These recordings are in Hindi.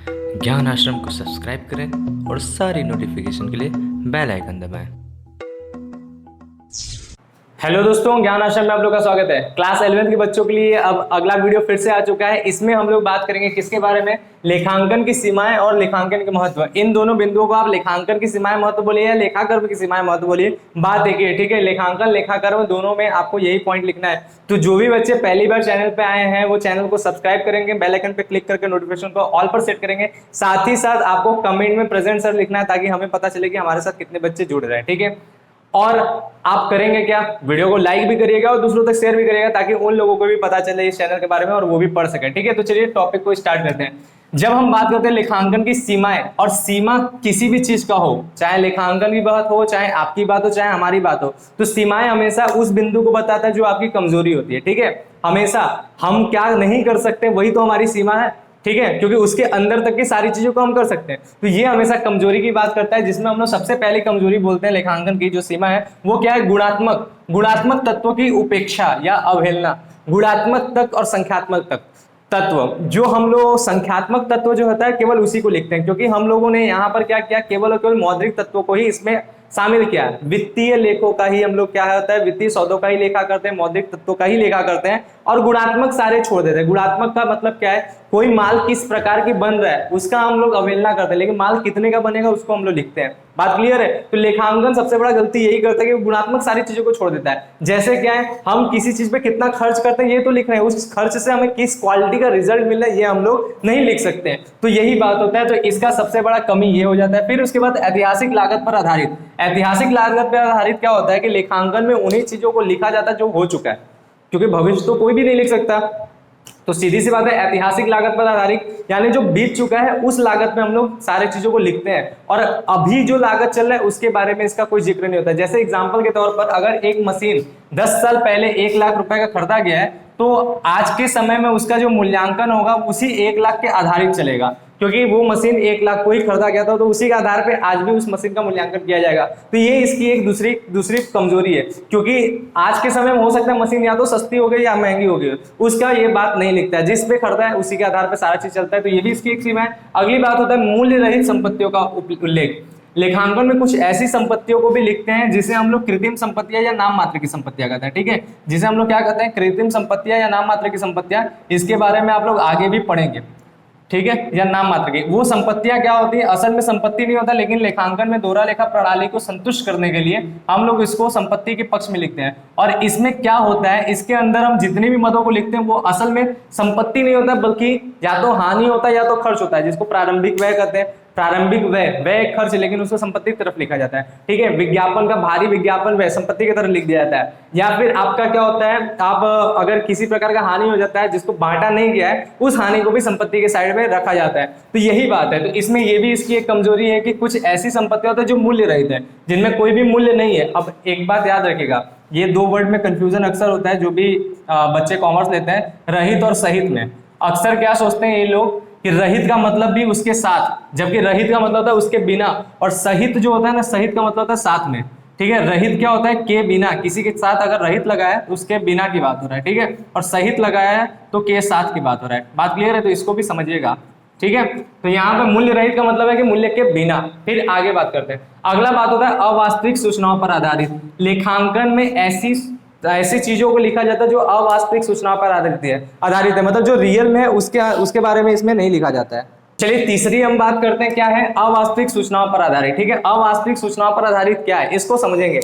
ज्ञान आश्रम को सब्सक्राइब करें और सारी नोटिफिकेशन के लिए बेल आइकन दबाएं। हेलो दोस्तों, ज्ञान आश्रम में आप लोग का स्वागत है। क्लास 11th के बच्चों के लिए अब अगला वीडियो फिर से आ चुका है। इसमें हम लोग बात करेंगे किसके बारे में? लेखांकन की सीमाएं और लेखांकन के महत्व। इन दोनों बिंदुओं को आप लेखांकन की सीमाएं महत्व बोलिए या लेखाकर्म की सीमाएं महत्व बोलिए, बात एक ही है, ठीक है। लेखांकन लेखाकर्म दोनों में आपको यही पॉइंट लिखना है। तो जो भी बच्चे पहली बार चैनल पे आए हैं वो चैनल को सब्सक्राइब करेंगे, बेल आइकन पे क्लिक करके नोटिफिकेशन को ऑल पर सेट करेंगे। साथ ही साथ आपको कमेंट में प्रेजेंट सर लिखना है ताकि हमें पता चले कि हमारे साथ कितने बच्चे जुड़ रहे हैं, ठीक है। और आप करेंगे क्या? वीडियो को लाइक भी करिएगा और दूसरों तक शेयर भी करिएगा ताकि उन लोगों को भी पता चले इस चैनल के बारे में और वो भी पढ़ सके, ठीक है। तो चलिए टॉपिक को स्टार्ट करते हैं। जब हम बात करते हैं लेखांकन की सीमाएं, और सीमा किसी भी चीज का हो, चाहे लेखांकन की बात हो, चाहे आपकी बात हो, चाहे हमारी बात हो, तो सीमाएं हमेशा उस बिंदु को बताता है जो आपकी कमजोरी होती है, ठीक है। हमेशा हम क्या नहीं कर सकते वही तो हमारी सीमा है, ठीक है, क्योंकि उसके अंदर तक की सारी चीजों को हम कर सकते हैं। तो ये हमेशा कमजोरी की बात करता है, जिसमें हम लोग सबसे पहले कमजोरी बोलते हैं लेखांकन की जो सीमा है वो क्या है? गुणात्मक तत्वों की उपेक्षा या अवहेलना। गुणात्मक तक और संख्यात्मक तक तत्व, जो हम लोग संख्यात्मक तत्व जो होता है केवल उसी को लिखते हैं, क्योंकि हम लोगों ने यहाँ पर क्या किया? केवल और केवल मौद्रिक तत्वों को ही इसमें शामिल किया है। वित्तीय लेखों का ही हम लोग क्या होता है, वित्तीय सौदों का ही लेखा करते हैं, मौद्रिक तत्वों का ही लेखा करते हैं और गुणात्मक सारे छोड़ देते हैं। गुणात्मक का मतलब क्या है? कोई माल किस प्रकार की बन रहा है उसका हम लोग अवहेलना करते हैं, लेकिन माल कितने का बनेगा उसको हम लोग लिखते हैं। बात क्लियर है? तो लेखांकन सबसे बड़ा गलती यही करता है कि गुणात्मक सारी चीजों को छोड़ देता है। जैसे क्या है, हम किसी चीज पे कितना खर्च करते हैं ये तो लिख रहे हैं, उस खर्च से हमें किस क्वालिटी का रिजल्ट मिल रहा है ये हम लोग नहीं लिख सकते हैं। तो यही बात होता है, तो इसका सबसे बड़ा कमी ये हो जाता है। फिर उसके बाद ऐतिहासिक लागत पर आधारित। ऐतिहासिक लागत पर आधारित क्या होता है कि लेखांकन में उन्हीं चीजों को लिखा जाता है जो हो चुका है, क्योंकि भविष्य तो कोई भी नहीं लिख सकता। तो सीधी सी बात है, ऐतिहासिक लागत पर आधारित यानी जो बीत चुका है उस लागत में हम लोग सारे चीजों को लिखते हैं, और अभी जो लागत चल रहा है उसके बारे में इसका कोई जिक्र नहीं होता। जैसे एग्जांपल के तौर पर, अगर एक मशीन 10 साल पहले 1 लाख रुपए का खरीदा गया है तो आज के समय में उसका जो मूल्यांकन होगा उसी 1 लाख के आधारित चलेगा, क्योंकि वो मशीन 1 लाख को ही खरीदा गया था, तो उसी के आधार पे आज भी उस मशीन का मूल्यांकन किया जाएगा। तो ये इसकी एक दूसरी कमजोरी है, क्योंकि आज के समय में हो सकता है मशीन या तो सस्ती हो गई या महंगी हो गई, उसका ये बात नहीं लिखता है। जिस पे खरीदा है उसी के आधार पर सारा चीज चलता है, तो ये भी इसकी एक सीमा है। अगली बात होता है मूल्य रहित संपत्तियों का उल्लेख। लेखांकन में कुछ ऐसी संपत्तियों को भी लिखते हैं जिसे हम लोग कृत्रिम संपत्तियां या नाम मात्र की संपत्तियां कहते हैं, ठीक है। जिसे हम लोग क्या कहते हैं? कृत्रिम संपत्तियां या नाम मात्र की संपत्तियां। इसके बारे में आप लोग आगे भी पढ़ेंगे, ठीक है। या नाम मात्र की वो संपत्तियां क्या होती है? असल में संपत्ति नहीं होता, लेकिन लेखांकन में दोहरा लेखा प्रणाली को संतुष्ट करने के लिए हम लोग इसको संपत्ति के पक्ष में लिखते हैं। और इसमें क्या होता है, इसके अंदर हम जितनी भी मदों को लिखते हैं वो असल में संपत्ति नहीं होता, बल्कि या तो हानि होता है या तो खर्च होता है, जिसको प्रारंभिक व्यय कहते हैं। प्रारंभिक व्यय खर्च, लेकिन उसको संपत्ति की तरफ लिखा जाता है, ठीक है। विज्ञापन का भारी विज्ञापन व्यय संपत्ति की तरफ लिख दिया जाता है। या फिर आपका क्या होता है, आप अगर किसी प्रकार का हानि हो जाता है जिसको बांटा नहीं गया है, उस हानि को भी संपत्ति के साइड में रखा जाता है। तो यही बात है। तो इसमें ये भी इसकी एक कमजोरी है कि कुछ ऐसी संपत्तियां होती है जो मूल्य रहित है, जिनमें कोई भी मूल्य नहीं है। अब एक बात याद रखिएगा, ये 2 वर्ड में कंफ्यूजन अक्सर होता है, जो भी बच्चे कॉमर्स लेते हैं, रहित और सहित में। अक्सर क्या सोचते हैं ये लोग कि रहित का मतलब भी उसके साथ, जबकि रहित का मतलब होता है उसके बिना, और सहित जो होता है ना, सहित का मतलब होता है साथ में, ठीक है। रहित क्या होता है? के बिना, किसी के साथ अगर रहित लगाया है उसके बिना की बात हो रहा है, ठीक है। और सहित लगाया है तो के साथ की बात हो रहा है। बात क्लियर है? तो इसको भी समझिएगा, ठीक है। तो यहाँ पे मूल्य रहित का मतलब है कि मूल्य के बिना। फिर आगे बात करते हैं। अगला बात होता है अवास्तविक सूचनाओं पर आधारित। लेखांकन में ऐसी चीजों को लिखा जाता है जो अवास्तविक सूचनाओं पर आधारित है, मतलब जो रियल में है उसके बारे में इसमें नहीं लिखा जाता है। चलिए तीसरी हम बात करते हैं, क्या है? अवास्तविक सूचनाओं पर आधारित, ठीक है। अवास्तविक सूचनाओं पर आधारित क्या है इसको समझेंगे।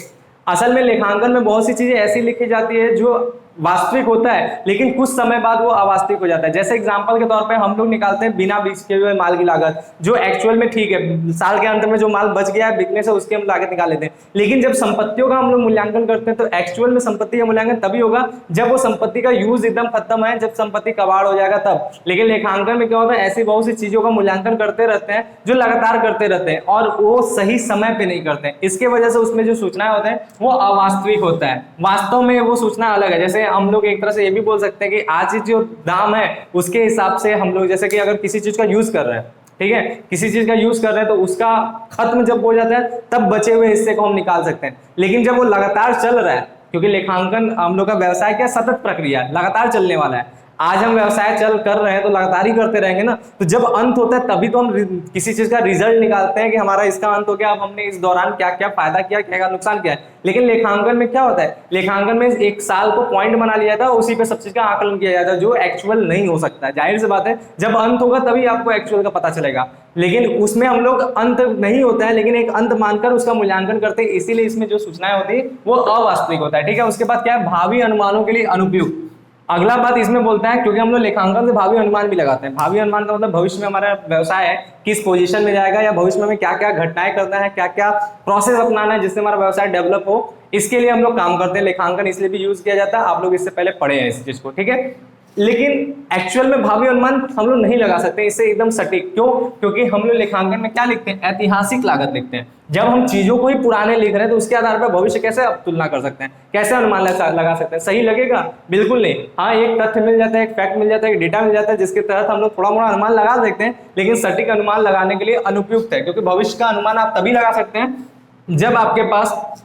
असल में लेखांकन में बहुत सी चीजें ऐसी लिखी जाती है जो वास्तविक होता है, लेकिन कुछ समय बाद वो अवास्तविक हो जाता है। जैसे एग्जांपल के तौर पे हम लोग निकालते हैं बिना बेचे हुए माल की लागत, जो एक्चुअल में ठीक है, साल के अंत में जो माल बच गया है बिकने से उसकी हम लागत निकाल लेते हैं। लेकिन जब संपत्तियों का हम लोग मूल्यांकन करते हैं तो एक्चुअल में संपत्ति का मूल्यांकन तभी होगा जब वो संपत्ति का यूज एकदम खत्म है, जब संपत्ति कबाड़ हो जाएगा तब। लेकिन लेखांकन में क्या होता है, ऐसी बहुत सी चीजों का मूल्यांकन करते रहते हैं जो लगातार करते रहते हैं और वो सही समय पे नहीं करते हैं। इसके वजह से उसमें जो सूचनाएं होते हैं वो अवास्तविक होता है, वास्तव में वो सूचना अलग है। जैसे हम लोग एक तरह से ये भी बोल सकते हैं कि आज जो दाम है उसके हिसाब से हम लोग, जैसे कि अगर किसी चीज का यूज कर रहे हैं, ठीक है, किसी चीज का यूज कर रहे हैं तो उसका खत्म जब हो जाता है तब बचे हुए हिस्से को हम निकाल सकते हैं। लेकिन जब वो लगातार चल रहा है, क्योंकि लेखांकन हम लोग का व्यवसाय क्या, सतत प्रक्रिया, लगातार चलने वाला है, आज हम व्यवसाय चल कर रहे हैं तो लगातार ही करते रहेंगे ना, तो जब अंत होता है तभी तो हम किसी चीज का रिजल्ट निकालते हैं कि हमारा इसका अंत हो गया, अब हमने इस दौरान क्या क्या फायदा किया, क्या क्या नुकसान किया है। लेकिन लेखांकन में क्या होता है, लेखांकन में एक साल को पॉइंट बना लिया जाता है, उसी पे सब चीज का आकलन किया जाता है, जो एक्चुअल नहीं हो सकता है। जाहिर सी बात है, जब अंत होगा तभी आपको एक्चुअल का पता चलेगा, लेकिन उसमें हम लोग अंत नहीं होता है, लेकिन एक अंत मानकर उसका मूल्यांकन करते हैं, इसीलिए इसमें जो सूचनाएं होती है वो अवास्तविक होता है। ठीक है, उसके बाद क्या है, भावी अनुमानों के लिए अनुपयुक्त। अगला बात इसमें बोलता है, क्योंकि हम लोग लेखांकन से भावी अनुमान भी लगाते हैं। भावी अनुमान का मतलब भविष्य में हमारा व्यवसाय है किस पोजीशन में जाएगा, या भविष्य में क्या क्या घटनाएं करना है, क्या क्या प्रोसेस अपनाना है जिससे हमारा व्यवसाय डेवलप हो, इसके लिए हम लोग काम करते हैं। लेखांकन इसलिए भी यूज किया जाता है, आप लोग इससे पहले पढ़े हैं इस चीज को। ठीक है, लेकिन एक्चुअल में भावी अनुमान हम लोग नहीं लगा सकते इससे एकदम सटीक। क्यों? क्योंकि हम लोग लेखांकन में क्या लिखते हैं, ऐतिहासिक लागत लिखते हैं। जब हम चीजों को ही पुराने लिख रहे हैं तो उसके आधार पर भविष्य कैसे तुलना कर सकते हैं, कैसे अनुमान लगा सकते हैं? सही लगेगा? बिल्कुल नहीं। हाँ, एक तथ्य मिल जाता है, एक फैक्ट मिल जाता है, एक डेटा मिल जाता है, जिसके तहत हम लोग थोड़ा मोड़ा अनुमान लगा सकते हैं, लेकिन सटीक अनुमान लगाने के लिए अनुपयुक्त है। क्योंकि भविष्य का अनुमान आप तभी लगा सकते हैं जब आपके पास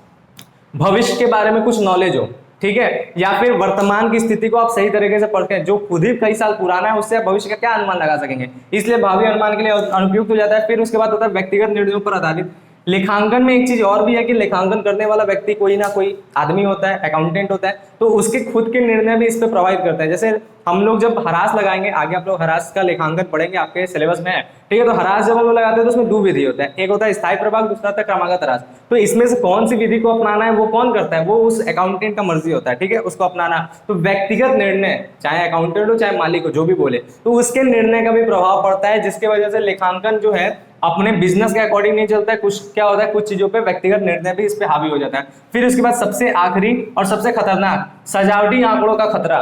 भविष्य के बारे में कुछ नॉलेज हो, ठीक है, या फिर वर्तमान की स्थिति को आप सही तरीके से पढ़ते हैं, जो खुद ही कई साल पुराना है, उससे आप भविष्य का क्या अनुमान लगा सकेंगे। इसलिए भावी अनुमान के लिए अनुपयुक्त हो जाता है। फिर उसके बाद होता है व्यक्तिगत निर्णयों पर आधारित। लेखांकन में एक चीज और भी है कि लेखांकन करने वाला व्यक्ति कोई ना कोई आदमी होता है, अकाउंटेंट होता है, तो उसके खुद के निर्णय भी इस पर प्रभावित करते हैं। जैसे हम लोग जब हरास लगाएंगे, आगे आप लोग हरास का लेखांकन पढ़ेंगे, आपके सिलेबस में है, ठीक है, तो हरास जब हम लोग लगाते हैं तो उसमें दो विधि होता है, एक होता है स्थायी प्रभाग, दूसरा होता है क्रमागत हरास। तो इसमें से कौन सी विधि को अपनाना है वो कौन करता है, वो उस अकाउंटेंट का मर्जी होता है, ठीक है, उसको अपनाना। तो व्यक्तिगत निर्णय, चाहे अकाउंटेंट हो चाहे मालिक हो, जो भी बोले, तो उसके निर्णय का भी प्रभाव पड़ता है, जिसकी वजह से लेखांकन जो है अपने बिजनेस के अकॉर्डिंग नहीं चलता है। कुछ क्या होता है, कुछ चीजों पे व्यक्तिगत निर्णय भी इस पे हावी हो जाता है। फिर उसके बाद सबसे आखिरी और सबसे खतरनाक, सजावटी आंकड़ों का खतरा।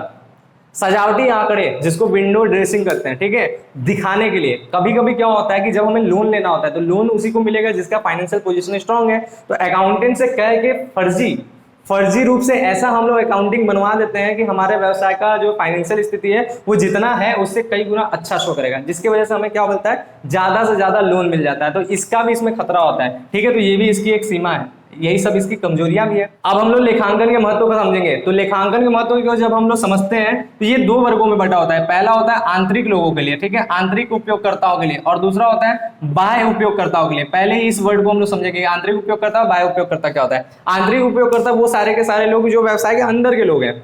सजावटी आंकड़े जिसको विंडो ड्रेसिंग करते हैं, ठीक है, दिखाने के लिए। कभी कभी क्या होता है कि जब हमें लोन लेना होता है तो लोन उसी को मिलेगा जिसका फाइनेंशियल पोजीशन स्ट्रांग है। तो अकाउंटेंट से कह के फर्जी रूप से ऐसा हम लोग अकाउंटिंग बनवा देते हैं कि हमारे व्यवसाय का जो फाइनेंशियल स्थिति है वो जितना है उससे कई गुना अच्छा शो करेगा, जिसकी वजह से हमें क्या मिलता है, ज्यादा से ज्यादा लोन मिल जाता है। तो इसका भी इसमें खतरा होता है, ठीक है, तो ये भी इसकी एक सीमा है, यही सब इसकी कमजोरियां भी है। अब हम लोग लेखांकन के महत्व को समझेंगे। तो लेखांकन के महत्व को जब हम लोग समझते हैं तो ये दो वर्गों में बटा होता है। पहला होता है आंतरिक लोगों के लिए, ठीक है, आंतरिक उपयोगकर्ताओं के लिए, और दूसरा होता है बाह्य उपयोगकर्ताओं के लिए। पहले ही इस वर्ड को हम लोग समझेंगे, आंतरिक उपयोगकर्ता और बाह्य उपयोगकर्ता क्या होता है। आंतरिक उपयोगकर्ता वो सारे के सारे लोग जो व्यवसाय के अंदर के लोग हैं,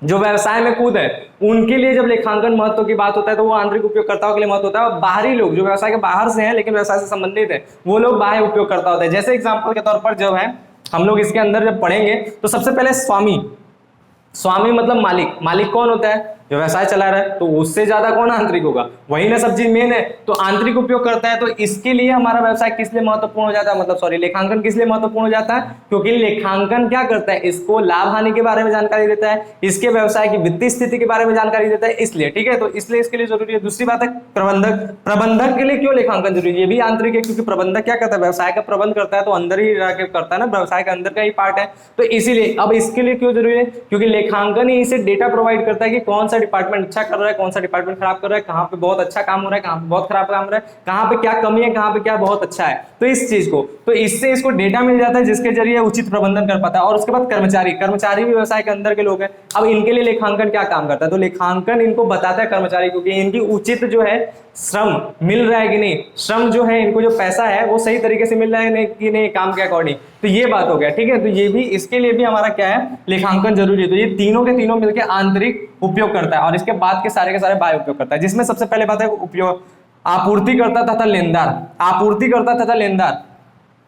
जो व्यवसाय में खुद है, उनके लिए जब लेखांकन महत्व की बात होता है तो वो आंतरिक उपयोगकर्ताओं के लिए महत्व होता है। और बाहरी लोग जो व्यवसाय के बाहर से हैं लेकिन व्यवसाय से संबंधित है, वो लोग बाह्य उपयोगकर्ता होते हैं। जैसे एग्जांपल के तौर पर जब है हम लोग इसके अंदर जब पढ़ेंगे तो सबसे पहले स्वामी मतलब मालिक कौन होता है, जो व्यवसाय चला रहा है, तो उससे ज्यादा कौन आंतरिक होगा, वही ना सब चीज मेन है। तो आंतरिक उपयोग करता है, तो इसके लिए हमारा व्यवसाय किस लिए महत्वपूर्ण हो जाता है, मतलब सॉरी, लेखांकन किस लिए महत्वपूर्ण हो जाता है, क्योंकि लेखांकन क्या करता है, इसको लाभ हानि के बारे में जानकारी देता है, इसके व्यवसाय की वित्तीय स्थिति के बारे में जानकारी देता है, इसलिए, ठीक है, तो इसलिए इसके लिए जरूरी है। दूसरी बात है प्रबंधक के लिए क्यों लेखांकन जरूरी है, ये भी आंतरिक है, क्योंकि प्रबंधक क्या करता है, व्यवसाय का प्रबंध करता है, तो अंदर ही रह के करता है ना, व्यवसाय के अंदर का ही पार्ट है। तो इसीलिए अब इसके लिए क्यों जरूरी है, क्योंकि लेखांकन ही इसे डेटा प्रोवाइड करता है कि कौन सा डिपार्टमेंट अच्छा कर रहा है, कौन सा डिपार्टमेंट खराब कर रहा है, कहां पे बहुत अच्छा काम हो रहा है, कहां पे बहुत खराब काम हो रहा है, कहां पे क्या कमी है, कहां पे क्या बहुत अच्छा है। तो इस चीज को, तो इससे इसको डेटा मिल जाता है जिसके जरिए उचित प्रबंधन कर पाता है। और उसके बाद कर्मचारी भी व्यवसाय के अंदर के लोग हैं। अब इनके लिए लेखांकन क्या काम करता है, तो लेखांकन इनको बताता है कर्मचारी को कि इनकी उचित जो है श्रम मिल रहा है कि नहीं, श्रम जो है इनको जो पैसा है वो सही तरीके से मिल रहा है कि नहीं काम के अकॉर्डिंग। तो ये बात हो गया, ठीक है, तो ये भी, इसके लिए भी हमारा क्या है, लेखांकन जरूरी है। तो ये तीनों के तीनों मिलकर आंतरिक उपयोग करता है, और इसके बाद के सारे बाह्य उपयोग करता है, जिसमें सबसे पहले बात है उपयोग, आपूर्तिकर्ता तथा लेनदार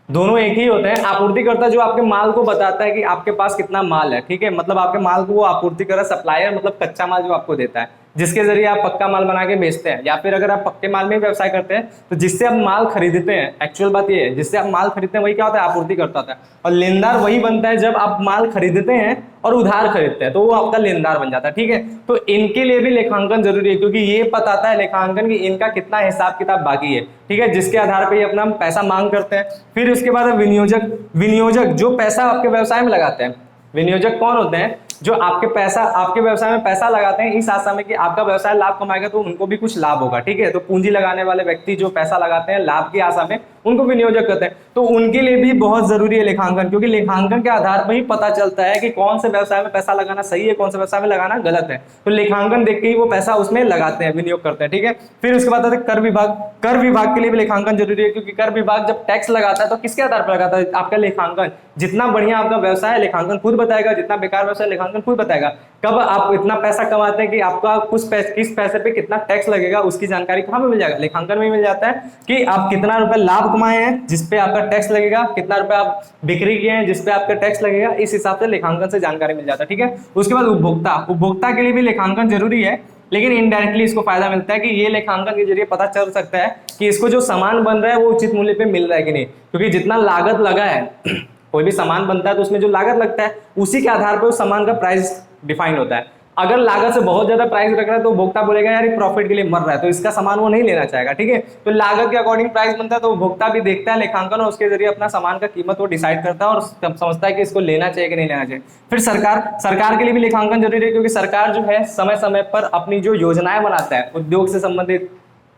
दोनों एक ही होते हैं। आपूर्तिकर्ता जो आपके माल को बताता है कि आपके पास कितना माल है, ठीक है, मतलब आपके माल को वो आपूर्ति कर रहा है, सप्लायर मतलब कच्चा माल जो आपको देता है, जिसके जरिए आप पक्का माल बना के बेचते हैं, या फिर अगर आप पक्के माल में व्यवसाय करते हैं तो जिससे आप माल खरीदते हैं, एक्चुअल बात ये है, जिससे आप माल खरीदते हैं वही क्या होता है, आपूर्तिकर्ता होता है। और लेनदार वही बनता है जब आप माल खरीदते हैं और उधार खरीदते हैं, तो वो आपका लेनदार बन जाता है, ठीक है। तो इनके लिए भी लेखांकन जरूरी है, क्योंकि ये बताता है लेखांकन कि इनका कितना हिसाब किताब बाकी है, ठीक है, जिसके आधार पर ये अपना पैसा मांग करते हैं। फिर उसके बाद विनियोजक जो पैसा आपके व्यवसाय में लगाते हैं। विनियोजक कौन होते हैं, जो आपके व्यवसाय में पैसा लगाते हैं इस आशा में कि आपका व्यवसाय लाभ कमाएगा तो उनको भी कुछ लाभ होगा, ठीक है। तो पूंजी लगाने वाले व्यक्ति जो पैसा लगाते हैं लाभ की आशा में, उनको भी नियोजक कहते हैं। तो उनके लिए भी बहुत जरूरी है लेखांकन, क्योंकि लेखांकन के आधार पर ही पता चलता है कि कौन से व्यवसाय में पैसा लगाना सही है, कौन से व्यवसाय में लगाना गलत है। तो लेखांकन देख के ही वो पैसा उसमें लगाते हैं, विनियोग करते हैं, ठीक है। फिर उसके बाद आते हैं कर विभाग। कर विभाग के लिए भी लेखांकन जरूरी है, क्योंकि कर विभाग जब टैक्स लगाता है तो किसके आधार पर लगाता है? आपका लेखांकन। जितना बढ़िया आपका व्यवसाय है लेखांकन खुद बताएगा, जितना बेकार व्यवसाय लेखांकन खुद बताएगा। कब आप इतना पैसा कमाते हैं कि आपका किस पैसे पे कितना टैक्स लगेगा, उसकी जानकारी कहाँ पे मिल जाएगा? लेखांकन में मिल जाता है कि आप कितना रुपए लाभ कमाए हैं जिसपे आपका टैक्स लगेगा, कितना रुपए आप बिक्री किए हैं जिसपे आपका टैक्स लगेगा, इस हिसाब से लेखांकन से जानकारी मिल जाता है, ठीक है। उसके बाद उपभोक्ता। उपभोक्ता के लिए भी लेखांकन जरूरी है, लेकिन इनडायरेक्टली इसको फायदा मिलता है कि ये लेखांकन के जरिए पता चल सकता है कि इसको जो सामान बन रहा है वो उचित मूल्य पे मिल रहा है कि नहीं, क्योंकि जितना लागत लगा है कोई भी सामान बनता है तो उसमें जो लागत लगता है उसी के आधार पर उस सामान का प्राइस डिफाइन होता है। अगर लागत से बहुत ज्यादा प्राइस रख रहा है तो उपभोक्ता बोलेगा यार ये प्रॉफिट के लिए मर रहा है, तो इसका सामान वो नहीं लेना चाहेगा, ठीक है। तो लागत के अकॉर्डिंग प्राइस बनता है, तो उपभोक्ता भी देखता है लेखांकन और उसके जरिए अपना सामान का कीमत वो डिसाइड करता है और समझता है कि इसको लेना चाहिए कि नहीं लेना चाहिए। फिर सरकार के लिए भी लेखांकन जरूरी है, क्योंकि सरकार जो है समय समय पर अपनी जो योजनाएं बनाता है उद्योग से संबंधित,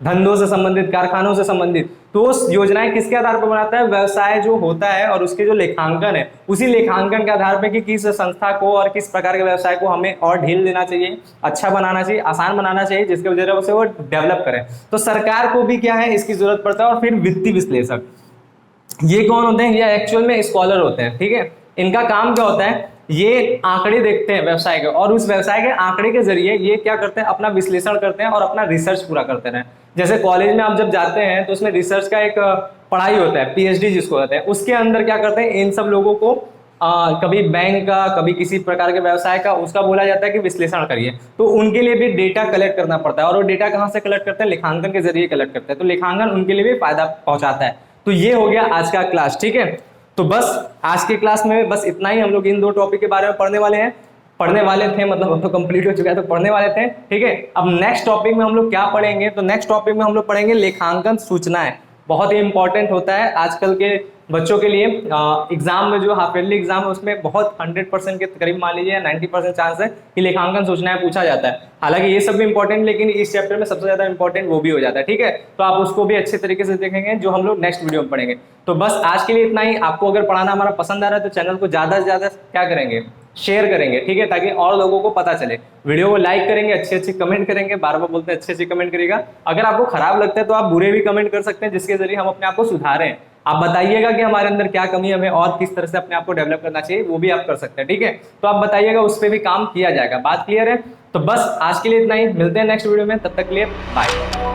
धंधों से संबंधित, कारखानों से संबंधित, तो उस योजनाएं किसके आधार पर बनाता है? व्यवसाय जो होता है और उसके जो लेखांकन है उसी लेखांकन के आधार पर कि किस संस्था को और किस प्रकार के व्यवसाय को हमें और ढील देना चाहिए, अच्छा बनाना चाहिए, आसान बनाना चाहिए, जिसके वजह से वो डेवलप करें। तो सरकार को भी क्या है इसकी जरूरत पड़ता है। और फिर वित्तीय विश्लेषक, ये कौन होते हैं? ये एक्चुअल में स्कॉलर होते हैं, ठीक है। इनका काम क्या होता है? ये आंकड़े देखते हैं व्यवसाय के, और उस व्यवसाय के आंकड़े के जरिए ये क्या करते हैं? अपना विश्लेषण करते हैं और अपना रिसर्च पूरा करते हैं। जैसे कॉलेज में आप जब जाते हैं तो उसमें रिसर्च का एक पढ़ाई होता है, पीएचडी जिसको कहते हैं, उसके अंदर क्या करते हैं? इन सब लोगों को कभी बैंक का, कभी किसी प्रकार के व्यवसाय का, उसका बोला जाता है कि विश्लेषण करिए। तो उनके लिए भी डेटा कलेक्ट करना पड़ता है, और वो डेटा कहाँ से कलेक्ट करते हैं? लेखांकन के जरिए कलेक्ट करते हैं। तो लेखांकन उनके लिए भी फायदा पहुंचाता है। तो ये हो गया आज का क्लास, ठीक है। तो बस आज के क्लास में बस इतना ही, हम लोग इन दो टॉपिक के बारे में पढ़ने वाले थे, मतलब तो कंप्लीट हो चुका है, तो पढ़ने वाले थे, ठीक है। अब नेक्स्ट टॉपिक में हम लोग क्या पढ़ेंगे? तो नेक्स्ट टॉपिक में हम लोग पढ़ेंगे लेखांकन सूचनाएं। बहुत ही इंपॉर्टेंट होता है आजकल के बच्चों के लिए। एग्जाम में जो हाफ ईयरली एग्जाम है उसमें बहुत 100% के करीब मान लीजिए 90% चांस है कि लेखांकन सूचनाएं पूछा जाता है। हालांकि ये सब भी इंपॉर्टेंट, लेकिन इस चैप्टर में सबसे ज्यादा इंपॉर्टेंट वो भी हो जाता है, ठीक है। तो आप उसको भी अच्छे तरीके से देखेंगे, जो हम लोग नेक्स्ट वीडियो में पढ़ेंगे। तो बस आज के लिए इतना ही। आपको अगर पढ़ाना हमारा पसंद आ रहा है तो चैनल को ज्यादा से ज्यादा क्या करेंगे? शेयर करेंगे, ठीक है, ताकि और लोगों को पता चले। वीडियो को लाइक करेंगे, अच्छे कमेंट करेंगे, बार बार बोलते हैं अच्छे कमेंट करिएगा। अगर आपको खराब लगता है तो आप बुरे भी कमेंट कर सकते हैं, जिसके जरिए हम अपने आप को सुधारें। आप बताइएगा कि हमारे अंदर क्या कमी है, हमें और किस तरह से अपने आप को डेवलप करना चाहिए, वो भी आप कर सकते हैं, ठीक है। तो आप बताइएगा, उस पर भी काम किया जाएगा। बात क्लियर है? तो बस आज के लिए इतना ही, मिलते हैं नेक्स्ट वीडियो में, तब तक के लिए बाय।